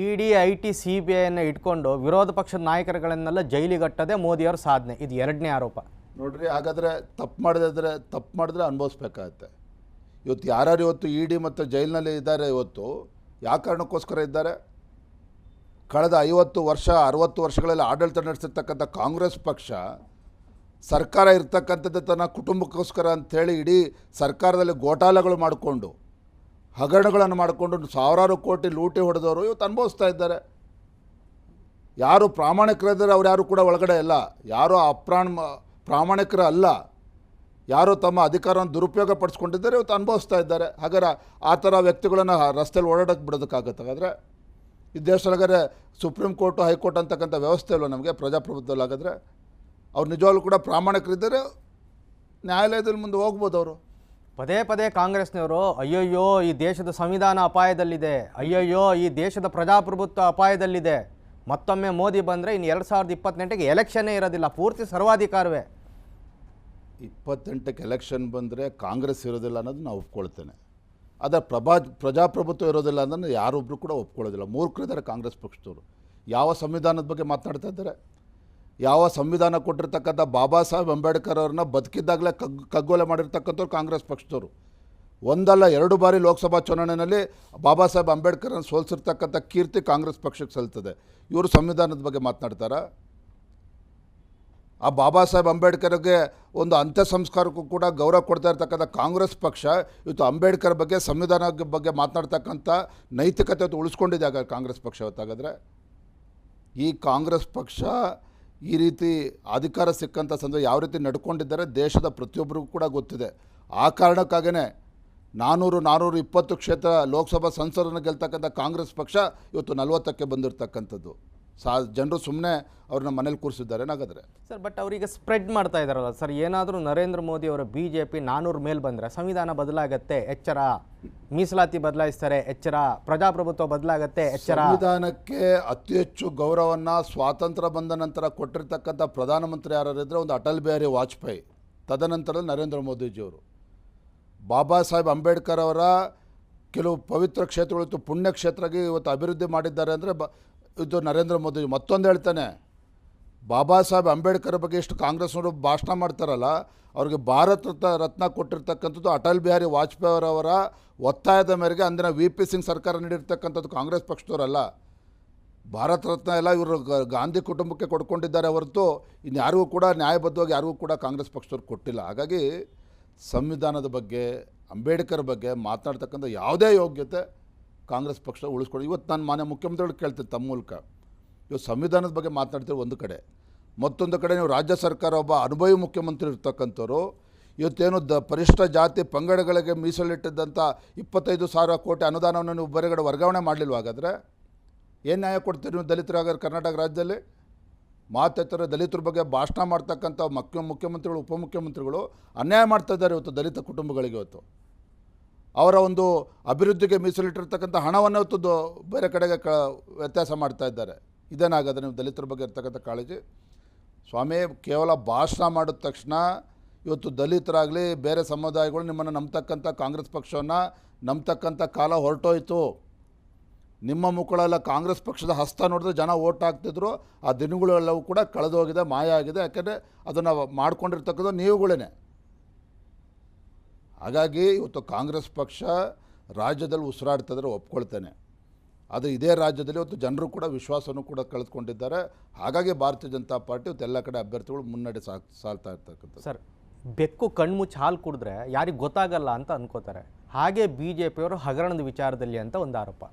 ಇಡಿ IT CBIಯನ್ನು ಇಟ್ಕೊಂಡು ವಿರೋಧ ಪಕ್ಷದ ನಾಯಕರುಗಳನ್ನೆಲ್ಲ ಜೈಲಿಗಟ್ಟದೆ ಮೋದಿಯವರ ಸಾಧನೆ, ಇದು ಎರಡನೇ ಆರೋಪ. ನೋಡ್ರಿ, ಹಾಗಾದರೆ ತಪ್ಪು ಮಾಡಿದ್ರೆ ಅನುಭವಿಸ್ಬೇಕಾಗತ್ತೆ. ಇವತ್ತು ಯಾರ್ಯಾರು ಇವತ್ತು ಇಡಿ ಮತ್ತು ಜೈಲಿನಲ್ಲಿ ಇದ್ದಾರೆ, ಇವತ್ತು ಯಾವ ಕಾರಣಕ್ಕೋಸ್ಕರ ಇದ್ದಾರೆ? ಕಳೆದ 50 ವರ್ಷ 60 ವರ್ಷಗಳಲ್ಲಿ ಆಡಳಿತ ನಡೆಸಿರ್ತಕ್ಕಂಥ ಕಾಂಗ್ರೆಸ್ ಪಕ್ಷ ಸರ್ಕಾರ ಇರ್ತಕ್ಕಂಥದ್ದು ತನ್ನ ಕುಟುಂಬಕ್ಕೋಸ್ಕರ ಅಂಥೇಳಿ ಇಡೀ ಸರ್ಕಾರದಲ್ಲಿ ಗೋಟಾಲೆಗಳು ಮಾಡಿಕೊಂಡು ಹಗರಣಗಳನ್ನು ಮಾಡಿಕೊಂಡು ಸಾವಿರಾರು ಕೋಟಿ ಲೂಟಿ ಹೊಡೆದವರು ಇವತ್ತು ಅನುಭವಿಸ್ತಾ ಇದ್ದಾರೆ. ಯಾರು ಪ್ರಾಮಾಣಿಕರಿದ್ದಾರೆ ಅವ್ರು ಯಾರು ಕೂಡ ಒಳಗಡೆ ಇಲ್ಲ, ಯಾರು ಪ್ರಾಮಾಣಿಕರ ಅಲ್ಲ, ಯಾರು ತಮ್ಮ ಅಧಿಕಾರವನ್ನು ದುರುಪಯೋಗ ಪಡಿಸ್ಕೊಂಡಿದ್ದಾರೆ ಇವತ್ತು ಅನುಭವಿಸ್ತಾ ಇದ್ದಾರೆ. ಹಾಗಾದ್ರೆ ಆ ಥರ ವ್ಯಕ್ತಿಗಳನ್ನು ರಸ್ತೆಯಲ್ಲಿ ಓಡಾಡೋಕ್ಕೆ ಬಿಡೋದಕ್ಕಾಗತ್ತೆ? ಹಾಗಾದರೆ ಈ ದೇಶದೊಳಗಾದ್ರೆ ಸುಪ್ರೀಂ ಕೋರ್ಟು ಹೈಕೋರ್ಟ್ ಅಂತಕ್ಕಂಥ ವ್ಯವಸ್ಥೆ ಇಲ್ವ ನಮಗೆ ಪ್ರಜಾಪ್ರಭುತ್ವದಲ್ಲಿ? ಹಾಗಾದರೆ ಅವ್ರು ನಿಜವಾಗ್ಲೂ ಕೂಡ ಪ್ರಾಮಾಣಿಕರಿದ್ದರೆ ನ್ಯಾಯಾಲಯದಲ್ಲಿ ಮುಂದೆ ಹೋಗ್ಬೋದು. ಅವರು ಪದೇ ಪದೇ ಕಾಂಗ್ರೆಸ್ನವರು ಅಯ್ಯಯ್ಯೋ ಈ ದೇಶದ ಸಂವಿಧಾನ ಅಪಾಯದಲ್ಲಿದೆ, ಅಯ್ಯಯ್ಯೋ ಈ ದೇಶದ ಪ್ರಜಾಪ್ರಭುತ್ವ ಅಪಾಯದಲ್ಲಿದೆ, ಮತ್ತೊಮ್ಮೆ ಮೋದಿ ಬಂದರೆ ಇನ್ನು 2028ಕ್ಕೆ ಎಲೆಕ್ಷನ್ನೇ ಇರೋದಿಲ್ಲ, ಪೂರ್ತಿ ಸರ್ವಾಧಿಕಾರವೇ. 28ಕ್ಕೆ ಎಲೆಕ್ಷನ್ ಬಂದರೆ ಕಾಂಗ್ರೆಸ್ ಇರೋದಿಲ್ಲ ಅನ್ನೋದು ನಾವು ಒಪ್ಕೊಳ್ತೇನೆ. ಆದರೆ ಪ್ರಜಾಪ್ರಭುತ್ವ ಇರೋದಿಲ್ಲ ಅನ್ನೋದು ಯಾರೊಬ್ಬರು ಕೂಡ ಒಪ್ಕೊಳ್ಳೋದಿಲ್ಲ. ಮೂರ್ಖರಿದ್ದಾರೆ ಕಾಂಗ್ರೆಸ್ ಪಕ್ಷದವರು. ಯಾವ ಸಂವಿಧಾನದ ಬಗ್ಗೆ ಮಾತನಾಡ್ತಾ ಇದ್ದಾರೆ? ಯಾವ ಸಂವಿಧಾನ ಕೊಟ್ಟಿರ್ತಕ್ಕಂಥ ಬಾಬಾ ಸಾಹೇಬ್ ಅಂಬೇಡ್ಕರ್ ಅವ್ರನ್ನ ಬದುಕಿದ್ದಾಗಲೇ ಕಗ್ಗೊಲೆ ಮಾಡಿರ್ತಕ್ಕಂಥವ್ರು ಕಾಂಗ್ರೆಸ್ ಪಕ್ಷದವರು. ಒಂದಲ್ಲ 2 ಬಾರಿ ಲೋಕಸಭಾ ಚುನಾವಣೆಯಲ್ಲಿ ಬಾಬಾ ಸಾಹೇಬ್ ಅಂಬೇಡ್ಕರನ್ನು ಸೋಲಿಸಿರ್ತಕ್ಕಂಥ ಕೀರ್ತಿ ಕಾಂಗ್ರೆಸ್ ಪಕ್ಷಕ್ಕೆ ಸಲ್ತದೆ. ಇವರು ಸಂವಿಧಾನದ ಬಗ್ಗೆ ಮಾತನಾಡ್ತಾರಾ? ಆ ಬಾಬಾ ಸಾಹೇಬ್ ಅಂಬೇಡ್ಕರ್ಗೆ ಒಂದು ಅಂತ್ಯ ಸಂಸ್ಕಾರಕ್ಕೂ ಕೂಡ ಗೌರವ ಕೊಡ್ತಾ ಇರ್ತಕ್ಕಂಥ ಕಾಂಗ್ರೆಸ್ ಪಕ್ಷ ಇವತ್ತು ಅಂಬೇಡ್ಕರ್ ಬಗ್ಗೆ ಸಂವಿಧಾನ ಬಗ್ಗೆ ಮಾತನಾಡ್ತಕ್ಕಂಥ ನೈತಿಕತೆ ಉಳಿಸ್ಕೊಂಡಿದೆ ಆಗ ಕಾಂಗ್ರೆಸ್ ಪಕ್ಷ ಹೊತ್ತಾಗಾದರೆ. ಈ ಕಾಂಗ್ರೆಸ್ ಪಕ್ಷ ಈ ರೀತಿ ಅಧಿಕಾರ ಸಿಕ್ಕಂಥ ಸಂದರ್ಭ ಯಾವ ರೀತಿ ನಡ್ಕೊಂಡಿದ್ದಾರೆ ದೇಶದ ಪ್ರತಿಯೊಬ್ಬರಿಗೂ ಕೂಡ ಗೊತ್ತಿದೆ. ಆ ಕಾರಣಕ್ಕಾಗೇ 420 ಕ್ಷೇತ್ರ ಲೋಕಸಭಾ ಸಂಸದನ್ನು ಗೆಲ್ತಕ್ಕಂಥ ಕಾಂಗ್ರೆಸ್ ಪಕ್ಷ ಇವತ್ತು 40ಕ್ಕೆ ಬಂದಿರತಕ್ಕಂಥದ್ದು. ಜನರು ಸುಮ್ಮನೆ ಅವ್ರನ್ನ ಮನೇಲಿ ಕೂರಿಸಿದ್ದಾರೆ ಹಾಗಾದರೆ ಸರ್. ಬಟ್ ಅವರಿಗೆ ಸ್ಪ್ರೆಡ್ ಮಾಡ್ತಾ ಇದ್ದಾರಲ್ಲ ಸರ್, ಏನಾದರೂ ನರೇಂದ್ರ ಮೋದಿ ಅವರ BJP 400 ಮೇಲೆ ಬಂದರೆ ಸಂವಿಧಾನ ಬದಲಾಗತ್ತೆ ಎಚ್ಚರ, ಮೀಸಲಾತಿ ಬದಲಾಯಿಸ್ತಾರೆ ಎಚ್ಚರ, ಪ್ರಜಾಪ್ರಭುತ್ವ ಬದಲಾಗತ್ತೆ ಎಚ್ಚರ. ಸಂವಿಧಾನಕ್ಕೆ ಅತಿ ಹೆಚ್ಚು ಗೌರವವನ್ನು ಸ್ವಾತಂತ್ರ್ಯ ಬಂದ ನಂತರ ಕೊಟ್ಟಿರ್ತಕ್ಕಂಥ ಪ್ರಧಾನಮಂತ್ರಿ ಯಾರಿದ್ರೆ ಒಂದು ಅಟಲ್ ಬಿಹಾರಿ ವಾಜಪೇಯಿ, ತದನಂತರ ನರೇಂದ್ರ ಮೋದಿಜಿಯವರು. ಬಾಬಾ ಸಾಹೇಬ್ ಅಂಬೇಡ್ಕರ್ ಅವರ ಕೆಲವು ಪವಿತ್ರ ಕ್ಷೇತ್ರಗಳು ಪುಣ್ಯ ಕ್ಷೇತ್ರಕ್ಕೆ ಇವತ್ತು ಅಭಿವೃದ್ಧಿ ಮಾಡಿದ್ದಾರೆ ಅಂದರೆ ಇದು ನರೇಂದ್ರ ಮೋದಿ. ಮತ್ತೊಂದು ಹೇಳ್ತಾನೆ, ಬಾಬಾ ಸಾಹೇಬ್ ಅಂಬೇಡ್ಕರ್ ಬಗ್ಗೆ ಎಷ್ಟು ಕಾಂಗ್ರೆಸ್ನವರು ಭಾಷಣ ಮಾಡ್ತಾರಲ್ಲ, ಅವ್ರಿಗೆ ಭಾರತ ರತ್ನ ಕೊಟ್ಟಿರ್ತಕ್ಕಂಥದ್ದು ಅಟಲ್ ಬಿಹಾರಿ ವಾಜಪೇಯಿ ಅವರ ಒತ್ತಾಯದ ಮೇರೆಗೆ ಅಂದಿನ VP ಸಿಂಗ್ ಸರ್ಕಾರ ನೀಡಿರ್ತಕ್ಕಂಥದ್ದು ಕಾಂಗ್ರೆಸ್ ಪಕ್ಷದವರಲ್ಲ. ಭಾರತ ರತ್ನ ಎಲ್ಲ ಇವರು ಗಾಂಧಿ ಕುಟುಂಬಕ್ಕೆ ಕೊಡ್ಕೊಂಡಿದ್ದಾರೆ ಹೊರತು ಇನ್ಯಾರಿಗೂ ಕೂಡ ನ್ಯಾಯಬದ್ಧವಾಗಿ ಯಾರಿಗೂ ಕೂಡ ಕಾಂಗ್ರೆಸ್ ಪಕ್ಷದವ್ರು ಕೊಟ್ಟಿಲ್ಲ. ಹಾಗಾಗಿ ಸಂವಿಧಾನದ ಬಗ್ಗೆ ಅಂಬೇಡ್ಕರ್ ಬಗ್ಗೆ ಮಾತನಾಡ್ತಕ್ಕಂಥ ಯಾವುದೇ ಯೋಗ್ಯತೆ ಕಾಂಗ್ರೆಸ್ ಪಕ್ಷ ಉಳಿಸ್ಕೊಂಡು ಇವತ್ತು ನಾನು ಮಾನ್ಯ ಮುಖ್ಯಮಂತ್ರಿಗಳು ಕೇಳ್ತೀನಿ ತಮ್ಮ ಮೂಲಕ, ಇವತ್ತು ಸಂವಿಧಾನದ ಬಗ್ಗೆ ಮಾತನಾಡ್ತೀವಿ ಒಂದು ಕಡೆ, ಮತ್ತೊಂದು ಕಡೆ ನೀವು ರಾಜ್ಯ ಸರ್ಕಾರ ಒಬ್ಬ ಅನುಭವಿ ಮುಖ್ಯಮಂತ್ರಿ ಇರ್ತಕ್ಕಂಥವ್ರು ಇವತ್ತೇನು ಪರಿಶಿಷ್ಟ ಜಾತಿ ಪಂಗಡಗಳಿಗೆ ಮೀಸಲಿಟ್ಟಿದ್ದಂಥ 25,000 ಕೋಟಿ ಅನುದಾನವನ್ನು ನೀವು ಬೇರೆಗಡೆ ವರ್ಗಾವಣೆ ಮಾಡಲಿಲ್ವ? ಹಾಗಾದರೆ ಏನು ನ್ಯಾಯ ಕೊಡ್ತೀರಿ ನೀವು ದಲಿತರಾಗ ಕರ್ನಾಟಕ ರಾಜ್ಯದಲ್ಲಿ? ಮಾತೆತ್ತರ ದಲಿತರ ಬಗ್ಗೆ ಭಾಷಣ ಮಾಡ್ತಕ್ಕಂಥ ಮುಖ್ಯಮಂತ್ರಿಗಳು ಉಪಮುಖ್ಯಮಂತ್ರಿಗಳು ಅನ್ಯಾಯ ಮಾಡ್ತಾಯಿದ್ದಾರೆ ಇವತ್ತು ದಲಿತ ಕುಟುಂಬಗಳಿಗೆ. ಇವತ್ತು ಅವರ ಒಂದು ಅಭಿವೃದ್ಧಿಗೆ ಮೀಸಲಿಟ್ಟಿರ್ತಕ್ಕಂಥ ಹಣವನ್ನು ಇವತ್ತು ಬೇರೆ ಕಡೆಗೆ ವ್ಯತ್ಯಾಸ ಮಾಡ್ತಾ ಇದ್ದಾರೆ. ಇದೇನಾಗದೆ ನೀವು ದಲಿತರ ಬಗ್ಗೆ ಇರ್ತಕ್ಕಂಥ ಕಾಳಜಿ? ಸ್ವಾಮಿ, ಕೇವಲ ಭಾಷಣ ಮಾಡಿದ ತಕ್ಷಣ ಇವತ್ತು ದಲಿತರಾಗಲಿ ಬೇರೆ ಸಮುದಾಯಗಳು ನಿಮ್ಮನ್ನು ನಂಬ್ತಕ್ಕಂಥ ಕಾಂಗ್ರೆಸ್ ಪಕ್ಷವನ್ನು ನಂಬ್ತಕ್ಕಂಥ ಕಾಲ ಹೊರಟೋಯ್ತು. ನಿಮ್ಮ ಮುಖಗಳೆಲ್ಲ ಕಾಂಗ್ರೆಸ್ ಪಕ್ಷದ ಹಸ್ತ ನೋಡಿದ್ರೆ ಜನ ಓಟ್ ಹಾಕ್ತಿದ್ರು. ಆ ದಿನಗಳೆಲ್ಲವೂ ಕೂಡ ಕಳೆದೋಗಿದೆ, ಮಾಯ ಆಗಿದೆ. ಯಾಕೆಂದರೆ ಅದನ್ನು ಮಾಡ್ಕೊಂಡಿರ್ತಕ್ಕಂಥ ನೀವುಗಳೇ. ಹಾಗಾಗಿ ಇವತ್ತು ಕಾಂಗ್ರೆಸ್ ಪಕ್ಷ ರಾಜ್ಯದಲ್ಲಿ ಉಸಿರಾಡ್ತಿದ್ರೆ ಒಪ್ಕೊಳ್ತೇನೆ. ಅದು ಇದೇ ರಾಜ್ಯದಲ್ಲಿ ಇವತ್ತು ಜನರು ಕೂಡ ವಿಶ್ವಾಸವನ್ನು ಕೂಡ ಕಳೆದುಕೊಂಡಿದ್ದಾರೆ. ಹಾಗಾಗಿ ಭಾರತೀಯ ಜನತಾ ಪಾರ್ಟಿ ಇವತ್ತು ಎಲ್ಲ ಕಡೆ ಅಭ್ಯರ್ಥಿಗಳು ಮುನ್ನಡೆ ಸಾಲ್ತಾ ಇರ್ತಕ್ಕಂಥ. ಸರ್, ಬೆಕ್ಕು ಕಣ್ಮುಚ್ಚಿ ಹಾಲು ಕುಡಿದ್ರೆ ಯಾರಿಗೆ ಗೊತ್ತಾಗಲ್ಲ ಅಂತ ಅನ್ಕೋತಾರೆ. ಹಾಗೆ BJPಯವರು ಹಗರಣದ ವಿಚಾರದಲ್ಲಿ ಅಂತ ಒಂದು ಆರೋಪ.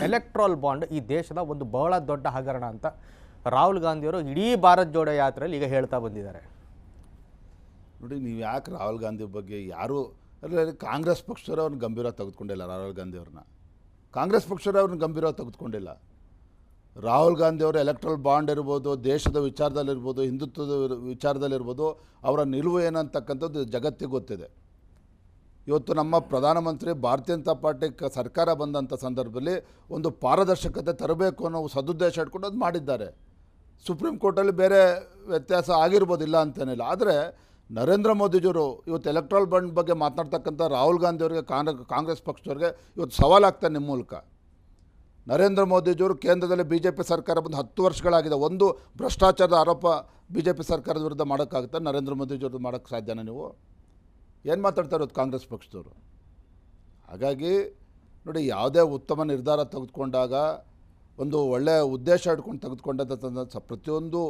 ಎಲೆಕ್ಟ್ರಲ್ ಬಾಂಡ್ ಈ ದೇಶದ ಒಂದು ಬಹಳ ದೊಡ್ಡ ಹಗರಣ ಅಂತ ರಾಹುಲ್ ಗಾಂಧಿಯವರು ಇಡೀ ಭಾರತ್ ಜೋಡೋ ಯಾತ್ರೆಯಲ್ಲಿ ಈಗ ಹೇಳ್ತಾ ಬಂದಿದ್ದಾರೆ. ನೋಡಿ, ನೀವು ಯಾಕೆ ರಾಹುಲ್ ಗಾಂಧಿ ಬಗ್ಗೆ ಯಾರು ಕಾಂಗ್ರೆಸ್ ಪಕ್ಷದವರು ಅವ್ರನ್ನ ಗಂಭೀರ ತೆಗೆದುಕೊಂಡಿಲ್ಲ. ರಾಹುಲ್ ಗಾಂಧಿ ಅವ್ರನ್ನ ಕಾಂಗ್ರೆಸ್ ಪಕ್ಷದವರು ಅವ್ರನ್ನ ಗಂಭೀರ ತೆಗೆದುಕೊಂಡಿಲ್ಲ. ರಾಹುಲ್ ಗಾಂಧಿ ಅವರು ಎಲೆಕ್ಟ್ರಲ್ ಬಾಂಡ್ ಇರ್ಬೋದು, ದೇಶದ ವಿಚಾರದಲ್ಲಿರ್ಬೋದು, ಹಿಂದುತ್ವದ ವಿಚಾರದಲ್ಲಿರ್ಬೋದು, ಅವರ ನಿಲುವು ಏನಂತಕ್ಕಂಥದ್ದು ಜಗತ್ತಿಗೆ ಗೊತ್ತಿದೆ. ಇವತ್ತು ನಮ್ಮ ಪ್ರಧಾನಮಂತ್ರಿ ಭಾರತೀಯ ಜನತಾ ಪಾರ್ಟಿ ಸರ್ಕಾರ ಬಂದಂಥ ಸಂದರ್ಭದಲ್ಲಿ ಒಂದು ಪಾರದರ್ಶಕತೆ ತರಬೇಕು ಅನ್ನೋ ಸದುದ್ದೇಶ ಇಟ್ಕೊಂಡು ಅದು ಮಾಡಿದ್ದಾರೆ. ಸುಪ್ರೀಂ ಕೋರ್ಟಲ್ಲಿ ಬೇರೆ ವ್ಯತ್ಯಾಸ ಆಗಿರ್ಬೋದು, ಇಲ್ಲ ಅಂತೇನಿಲ್ಲ. ಆದರೆ ನರೇಂದ್ರ ಮೋದಿಜಿಯವರು ಇವತ್ತು ಎಲೆಕ್ಟ್ರಲ್ ಬಾಂಡ್ ಬಗ್ಗೆ ಮಾತನಾಡ್ತಕ್ಕಂಥ ರಾಹುಲ್ ಗಾಂಧಿ ಅವರಿಗೆ ಕಾಂಗ್ರೆಸ್ ಪಕ್ಷದವ್ರಿಗೆ ಇವತ್ತು ಸವಾಲಾಗ್ತಾನೆ ನಿಮ್ಮ ಮೂಲಕ. ನರೇಂದ್ರ ಮೋದಿಜಿಯವರು ಕೇಂದ್ರದಲ್ಲಿ ಬಿ ಜೆ ಪಿ ಸರ್ಕಾರ ಬಂದು 10 ವರ್ಷಗಳಾಗಿದೆ. ಒಂದು ಭ್ರಷ್ಟಾಚಾರದ ಆರೋಪ ಬಿ ಜೆ ಪಿ ಸರ್ಕಾರದ ವಿರುದ್ಧ ಮಾಡೋಕ್ಕಾಗುತ್ತೆ? ನರೇಂದ್ರ ಮೋದಿಜಿಯವ್ರದ್ದು ಮಾಡೋಕ್ಕೆ ಸಾಧ್ಯನಾ? ನೀವು ಏನು ಮಾತಾಡ್ತಾ ಇರೋದು ಕಾಂಗ್ರೆಸ್ ಪಕ್ಷದವರು? ಹಾಗಾಗಿ ನೋಡಿ, ಯಾವುದೇ ಉತ್ತಮ ನಿರ್ಧಾರ ತೆಗೆದುಕೊಂಡಾಗ ಒಂದು ಒಳ್ಳೆಯ ಉದ್ದೇಶ ಇಟ್ಕೊಂಡು ತೆಗೆದುಕೊಂಡಂಥ ಪ್ರತಿಯೊಂದು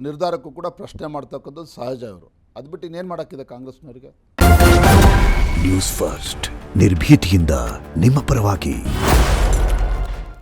ನಿರ್ಧಾರಕ್ಕೂ ಕೂಡ ಪ್ರಶ್ನೆ ಮಾಡ್ತಕ್ಕಂಥದ್ದು ಸಹಜ. ಅವರು ಅದು ಬಿಟ್ಟು ಇನ್ನೇನು ಮಾಡೋಕ್ಕಿದೆ ಕಾಂಗ್ರೆಸ್ನವರಿಗೆ? ನ್ಯೂಸ್ ಫಸ್ಟ್ ನಿರ್ಭೀತಿಯಿಂದ ನಿಮ್ಮ ಪರವಾಗಿ.